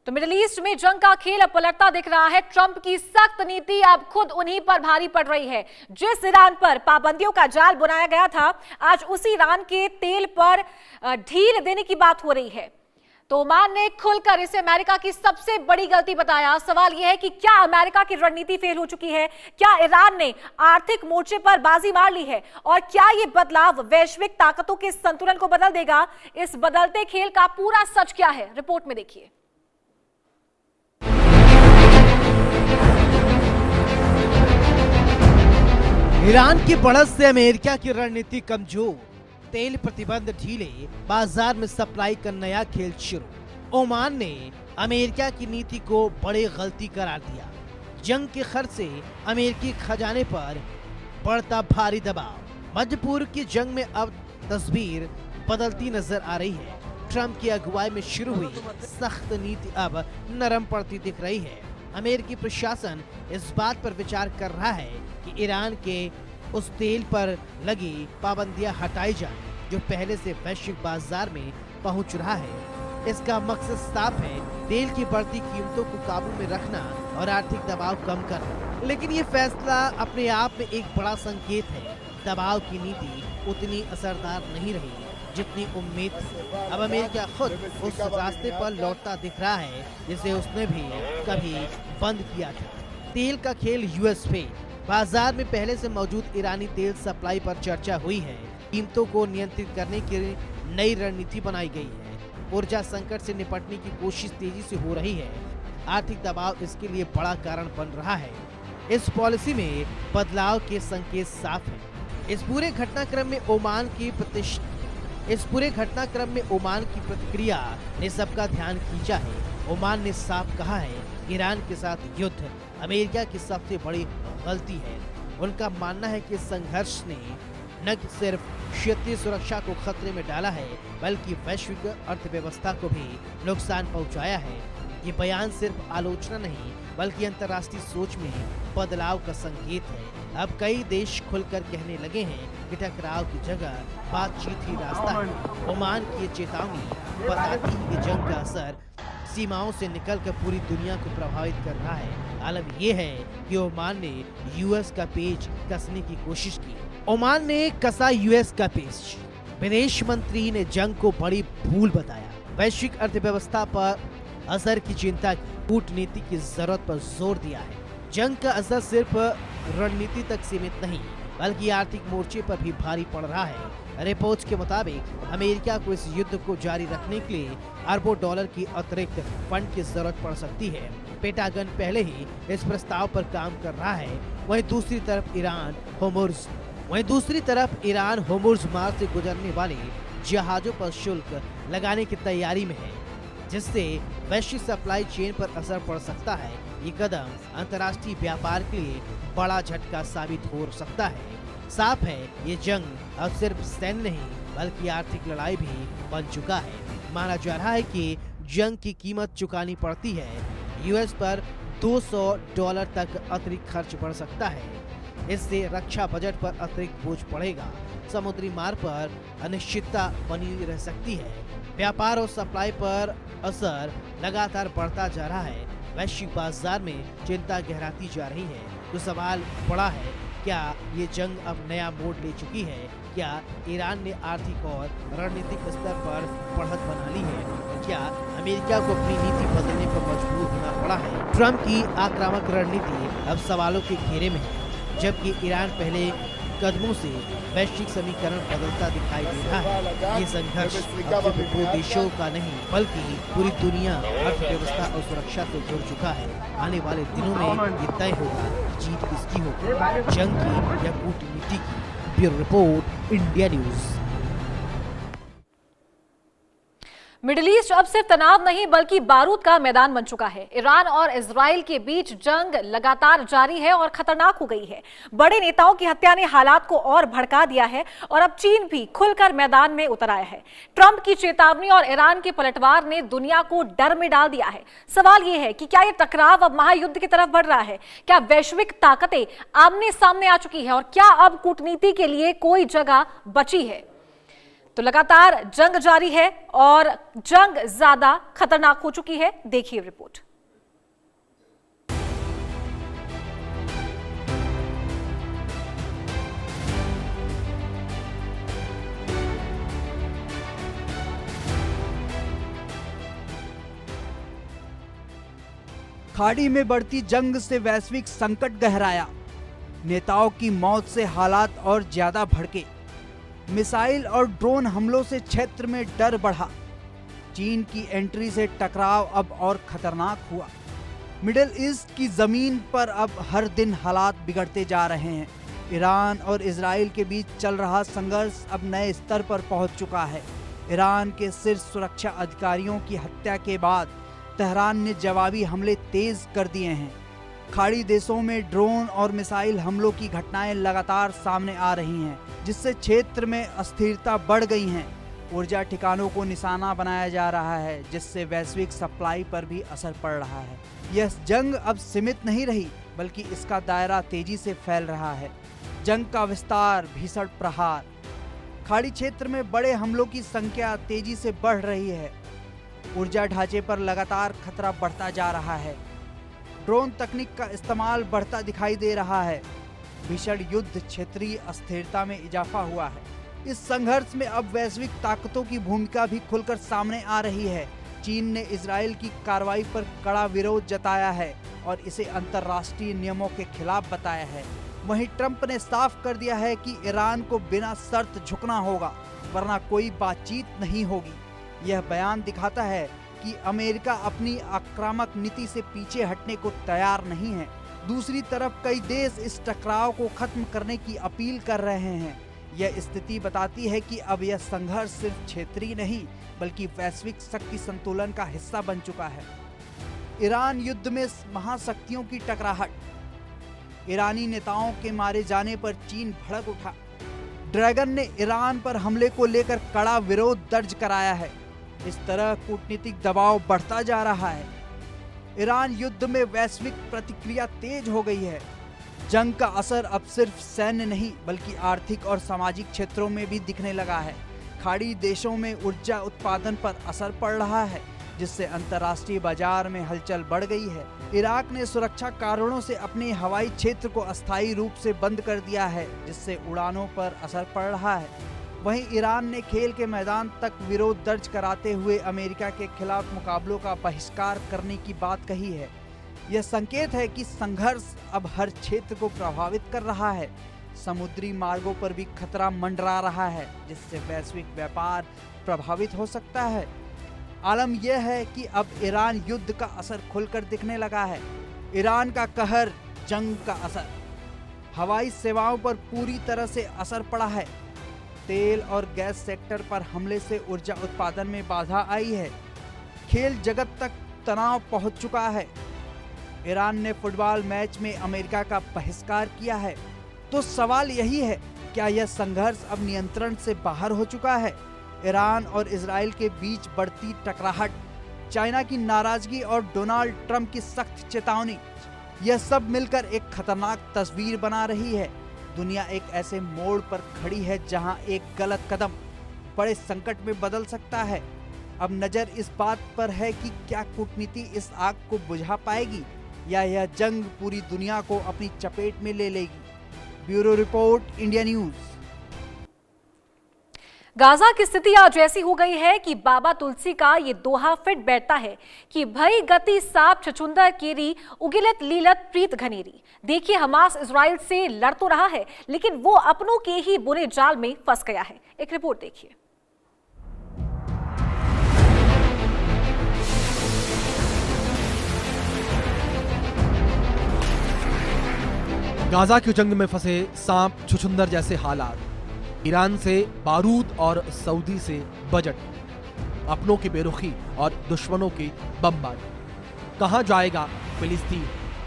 तो middle east में जंग का खेल अब पलटता दिख रहा है। ट्रंप की सख्त नीति अब खुद उन्हीं पर भारी पड़ रही है। जिस ईरान पर पाबंदियों का जाल बुनाया गया था, आज उसी ईरान के तेल पर ढील देने की बात हो रही है। तो ओमान ने खुलकर इसे अमेरिका की सबसे बड़ी गलती बताया। सवाल यह है कि क्या अमेरिका की रणनीति फेल हो चुकी है? क्या ईरान ने आर्थिक मोर्चे पर बाजी मार ली है? और क्या यह बदलाव वैश्विक ताकतों के संतुलन को बदल देगा? इस बदलते खेल का पूरा सच क्या है, रिपोर्ट में देखिए। ईरान की बढ़त से अमेरिका की रणनीति कमजोर, तेल प्रतिबंध ढीले, बाजार में सप्लाई का नया खेल शुरू। ओमान ने अमेरिका की नीति को बड़ी गलती करार दिया। जंग के खर्च से अमेरिकी खजाने पर बढ़ता भारी दबाव। मध्य पूर्व की जंग में अब तस्वीर बदलती नजर आ रही है। ट्रंप की अगुवाई में शुरू हुई सख्त नीति अब नरम पड़ती दिख रही है। अमेरिकी प्रशासन इस बात पर विचार कर रहा है कि ईरान के उस तेल पर लगी पाबंदियां हटाई जाएं, जो पहले से वैश्विक बाजार में पहुंच रहा है। इसका मकसद साफ है, तेल की बढ़ती कीमतों को काबू में रखना और आर्थिक दबाव कम करना। लेकिन ये फैसला अपने आप में एक बड़ा संकेत है। दबाव की नीति उतनी असरदार नहीं रही जितनी उम्मीद थी। अब अमेरिका खुद उस रास्ते पर लौटता दिख रहा है जिसे उसने भी कभी बंद किया था। तेल का खेल यूएस पे बाजार में पहले से मौजूद ईरानी तेल सप्लाई पर चर्चा हुई है। कीमतों को नियंत्रित करने की नई रणनीति बनाई गई है। ऊर्जा संकट से निपटने की कोशिश तेजी से हो रही है। आर्थिक दबाव इसके लिए बड़ा कारण बन रहा है। इस पॉलिसी में बदलाव के संकेत साफ हैं। इस पूरे घटनाक्रम में ओमान की प्रतिक्रिया ने सबका ध्यान खींचा है। ओमान ने साफ कहा है, ईरान के साथ युद्ध अमेरिका की सबसे बड़ी गलती है। उनका मानना है कि संघर्ष ने न सिर्फ क्षेत्रीय सुरक्षा को खतरे में डाला है, बल्कि वैश्विक अर्थव्यवस्था को भी नुकसान पहुंचाया है। ये बयान सिर्फ आलोचना नहीं, बल्कि अंतर्राष्ट्रीय सोच में बदलाव का संकेत है। अब कई देश खुलकर कहने लगे हैं कि टकराव की जगह बातचीत ही रास्ता है। ओमान की चेतावनी बताती है कि जंग का असर सीमाओं से निकलकर पूरी दुनिया को प्रभावित कर रहा है। आलम यह है कि ओमान ने यूएस का पेच कसने की कोशिश की। ओमान ने कसा यूएस का पेच। विदेश मंत्री ने जंग को बड़ी भूल बताया। वैश्विक अर्थव्यवस्था पर असर की चिंता की। कूटनीति की जरूरत पर जोर दिया है। जंग का असर सिर्फ रणनीति तक सीमित नहीं, बल्कि आर्थिक मोर्चे पर भी भारी पड़ रहा है। रिपोर्ट्स के मुताबिक अमेरिका को इस युद्ध को जारी रखने के लिए अरबों डॉलर की अतिरिक्त फंड की जरूरत पड़ सकती है। पेंटागन पहले ही इस प्रस्ताव पर काम कर रहा है। वहीं दूसरी तरफ ईरान होर्मुज़ मार्ग से गुजरने वाले जहाजों पर शुल्क लगाने की तैयारी में है, जिससे वैश्विक सप्लाई चेन पर असर पड़ सकता है। ये कदम अंतर्राष्ट्रीय व्यापार के लिए बड़ा झटका साबित हो सकता है। साफ है, ये जंग अब सिर्फ सैन्य नहीं, बल्कि आर्थिक लड़ाई भी बन चुका है। माना जा रहा है कि जंग की कीमत चुकानी पड़ती है। यूएस पर $200 तक अतिरिक्त खर्च बढ़ सकता है। इससे रक्षा बजट पर अतिरिक्त बोझ पड़ेगा। समुद्री मार्ग पर अनिश्चितता बनी रह सकती है। व्यापार और सप्लाई पर असर लगातार बढ़ता जा रहा है। वैश्विक बाजार में चिंता गहराती जा रही है। तो सवाल बड़ा है, क्या ये जंग अब नया मोड़ ले चुकी है? क्या ईरान ने आर्थिक और रणनीतिक स्तर पर बढ़त बना ली है? क्या अमेरिका को अपनी नीति बदलने पर मजबूर होना पड़ा है? ट्रंप की आक्रामक रणनीति अब सवालों के घेरे में है, जबकि ईरान पहले कदमों से वैश्विक समीकरण बदलता दिखाई दे रहा है। ये संघर्ष अब सिर्फ दो देशों का नहीं, बल्कि पूरी दुनिया, अर्थव्यवस्था और सुरक्षा से जुड़ चुका है। आने वाले दिनों में ये तय होगा जीत किसकी होगी, जंग की या कूटनीति की। Bureau report, India news. Middle east अब सिर्फ तनाव नहीं, बल्कि बारूद का मैदान बन चुका है। ईरान और इजराइल के बीच जंग लगातार जारी है और खतरनाक हो गई है। बड़े नेताओं की हत्या ने हालात को और भड़का दिया है और अब चीन भी खुलकर मैदान में उतर आया है। ट्रंप की चेतावनी और ईरान के पलटवार ने दुनिया को डर में डाल दिया है। सवाल यह है कि क्या यह टकराव अब महायुद्ध की तरफ बढ़ रहा है? क्या वैश्विक ताकतें आमने सामने आ चुकी है और क्या अब कूटनीति के लिए कोई जगह बची है? तो लगातार जंग जारी है और जंग ज्यादा खतरनाक हो चुकी है। देखिए रिपोर्ट। खाड़ी में बढ़ती जंग से वैश्विक संकट गहराया। नेताओं की मौत से हालात और ज्यादा भड़के। मिसाइल और ड्रोन हमलों से क्षेत्र में डर बढ़ा। चीन की एंट्री से टकराव अब और खतरनाक हुआ। मिडिल ईस्ट की जमीन पर अब हर दिन हालात बिगड़ते जा रहे हैं। ईरान और इजराइल के बीच चल रहा संघर्ष अब नए स्तर पर पहुंच चुका है। ईरान के शीर्ष सुरक्षा अधिकारियों की हत्या के बाद तेहरान ने जवाबी हमले तेज कर दिए हैं। खाड़ी देशों में ड्रोन और मिसाइल हमलों की घटनाएं लगातार सामने आ रही हैं, जिससे क्षेत्र में अस्थिरता बढ़ गई है। ऊर्जा ठिकानों को निशाना बनाया जा रहा है, जिससे वैश्विक सप्लाई पर भी असर पड़ रहा है। यह जंग अब सीमित नहीं रही, बल्कि इसका दायरा तेजी से फैल रहा है। जंग का विस्तार, भीषण प्रहार। खाड़ी क्षेत्र में बड़े हमलों की संख्या तेजी से बढ़ रही है। ऊर्जा ढांचे पर लगातार खतरा बढ़ता जा रहा है। ड्रोन तकनीक का इस्तेमाल बढ़ता दिखाई दे रहा है। भीषण युद्ध, क्षेत्रीय अस्थिरता में इजाफा हुआ है। इस संघर्ष में अब वैश्विक ताकतों की भूमिका भी खुलकर सामने आ रही है। चीन ने इजराइल की कार्रवाई पर कड़ा विरोध जताया है और इसे अंतर्राष्ट्रीय नियमों के खिलाफ बताया है। वहीं ट्रंप ने साफ कर दिया है कि ईरान को बिना शर्त झुकना होगा, वरना कोई बातचीत नहीं होगी। यह बयान दिखाता है कि अमेरिका अपनी आक्रामक नीति से पीछे हटने को तैयार नहीं है। दूसरी तरफ कई देश इस टकराव को खत्म करने की अपील कर रहे हैं। यह स्थिति बताती है कि अब यह संघर्ष सिर्फ क्षेत्रीय नहीं, बल्कि वैश्विक शक्ति संतुलन का हिस्सा बन चुका है। ईरान युद्ध में महाशक्तियों की टकराहट। ईरानी नेताओं के मारे जाने पर चीन भड़क उठा। ड्रैगन ने ईरान पर हमले को लेकर कड़ा विरोध दर्ज कराया है। इस तरह कूटनीतिक दबाव बढ़ता जा रहा है। ईरान युद्ध में वैश्विक प्रतिक्रिया तेज हो गई है। जंग का असर अब सिर्फ सैन्य नहीं, बल्कि आर्थिक और सामाजिक क्षेत्रों में भी दिखने लगा है। खाड़ी देशों में ऊर्जा उत्पादन पर असर पड़ रहा है, जिससे अंतर्राष्ट्रीय बाजार में हलचल बढ़ गई है। इराक ने सुरक्षा कारणों से अपने हवाई क्षेत्र को अस्थायी रूप से बंद कर दिया है, जिससे उड़ानों पर असर पड़ रहा है। वहीं ईरान ने खेल के मैदान तक विरोध दर्ज कराते हुए अमेरिका के खिलाफ मुकाबलों का बहिष्कार करने की बात कही है। यह संकेत है कि संघर्ष अब हर क्षेत्र को प्रभावित कर रहा है। समुद्री मार्गों पर भी खतरा मंडरा रहा है, जिससे वैश्विक व्यापार प्रभावित हो सकता है। आलम यह है कि अब ईरान युद्ध का असर खुलकर दिखने लगा है। ईरान का कहर, जंग का असर। हवाई सेवाओं पर पूरी तरह से असर पड़ा है। तेल और गैस सेक्टर पर हमले से ऊर्जा उत्पादन में बाधा आई है। खेल जगत तक तनाव पहुंच चुका है। ईरान ने फुटबॉल मैच में अमेरिका का बहिष्कार किया है। तो सवाल यही है, क्या यह संघर्ष अब नियंत्रण से बाहर हो चुका है? ईरान और इजराइल के बीच बढ़ती टकराहट, चाइना की नाराजगी और डोनाल्ड ट्रंप की सख्त चेतावनी, यह सब मिलकर एक खतरनाक तस्वीर बना रही है। दुनिया एक ऐसे मोड़ पर खड़ी है जहां एक गलत कदम बड़े संकट में बदल सकता है। अब नजर इस बात पर है कि क्या कूटनीति इस आग को बुझा पाएगी, या यह जंग पूरी दुनिया को अपनी चपेट में ले लेगी। Bureau report, India news. Gaza की स्थिति आज ऐसी हो गई है कि बाबा तुलसी का ये दोहा फिट बैठता है कि भई गति साप छचुंदर केरी उगिलत लीलत प्रीत घनेरी। देखिए, हमास इजराइल से लड़ तो रहा है, लेकिन वो अपनों के ही बुरे जाल में फंस गया है। एक रिपोर्ट देखिए। गाजा की जंग में फंसे सांप छुछुंदर जैसे हालात। ईरान से बारूद और सऊदी से बजट, अपनों की बेरुखी और दुश्मनों की बमबारी। कहां जाएगा फिलिस्तीन?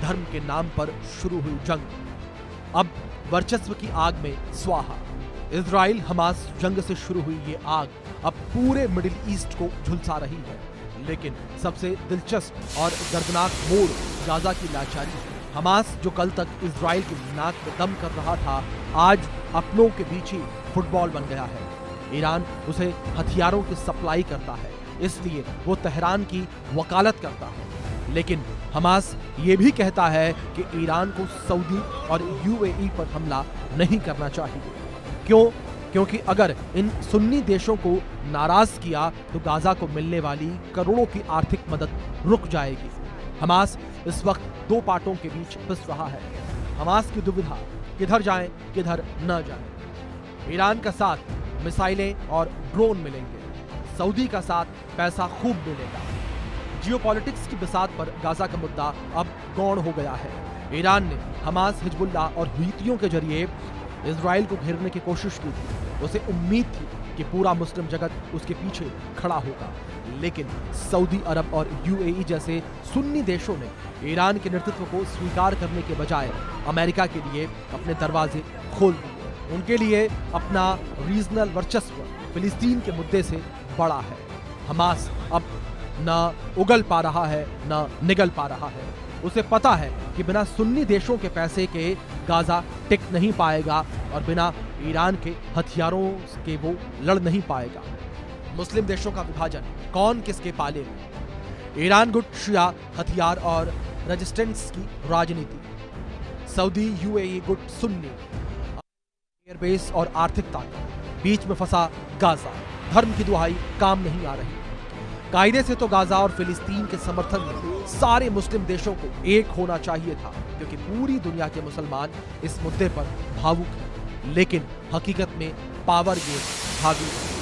धर्म के नाम पर शुरू हुई जंग अब वर्चस्व की आग में स्वाहा। इजराइल हमास जंग से शुरू हुई ये आग अब पूरे मिडिल ईस्ट को झुलसा रही है। लेकिन सबसे दिलचस्प और दर्दनाक मोड़ गाजा की लाचारी है। हमास जो कल तक इजराइल की नाक में दम कर रहा था, आज अपनों के बीच ही फुटबॉल बन गया है। ईरान उसे हथियारों की सप्लाई करता है, इसलिए वो तेहरान की वकालत करता है। लेकिन हमास ये भी कहता है कि ईरान को सऊदी और यूएई पर हमला नहीं करना चाहिए। क्यों? क्योंकि अगर इन सुन्नी देशों को नाराज किया तो गाजा को मिलने वाली करोड़ों की आर्थिक मदद रुक जाएगी। हमास इस वक्त दो पार्टों के बीच पिस रहा है। हमास की दुविधा, किधर जाएं किधर न जाएं। ईरान का साथ मिसाइलें और ड्रोन मिलेंगे, सऊदी का साथ पैसा खूब मिलेगा। जियोपॉलिटिक्स की बिसात पर गाजा का मुद्दा अब गौण हो गया है। ईरान ने हमास, हिजबुल्लाह और हुतीयों के जरिए इजराइल को घेरने की कोशिश की थी। उसे उम्मीद थी कि पूरा मुस्लिम जगत उसके पीछे खड़ा होगा, लेकिन सऊदी अरब और यूएई जैसे सुन्नी देशों ने ईरान के नेतृत्व को स्वीकार करने के बजाय अमेरिका के लिए अपने दरवाजे खोल दिए। उनके लिए अपना रीजनल वर्चस्व फिलिस्तीन के मुद्दे से बड़ा है। हमास अब न उगल पा रहा है न निगल पा रहा है। उसे पता है कि बिना सुन्नी देशों के पैसे के गाजा टिक नहीं पाएगा और बिना ईरान के हथियारों के वो लड़ नहीं पाएगा। मुस्लिम देशों का विभाजन, कौन किसके पाले में, ईरान गुट शिया हथियार और रेजिस्टेंस की राजनीति, सऊदी यूएई गुट सुन्नी, एयरबेस और आर्थिक ताकत, बीच में फंसा गाजा, धर्म की दुहाई काम नहीं आ रही। कायदे से तो गाजा और फिलिस्तीन के समर्थन में सारे मुस्लिम देशों को एक होना चाहिए था, क्योंकि पूरी दुनिया के मुसलमान इस मुद्दे पर भावुक हैं। लेकिन हकीकत में पावर गेम भागी।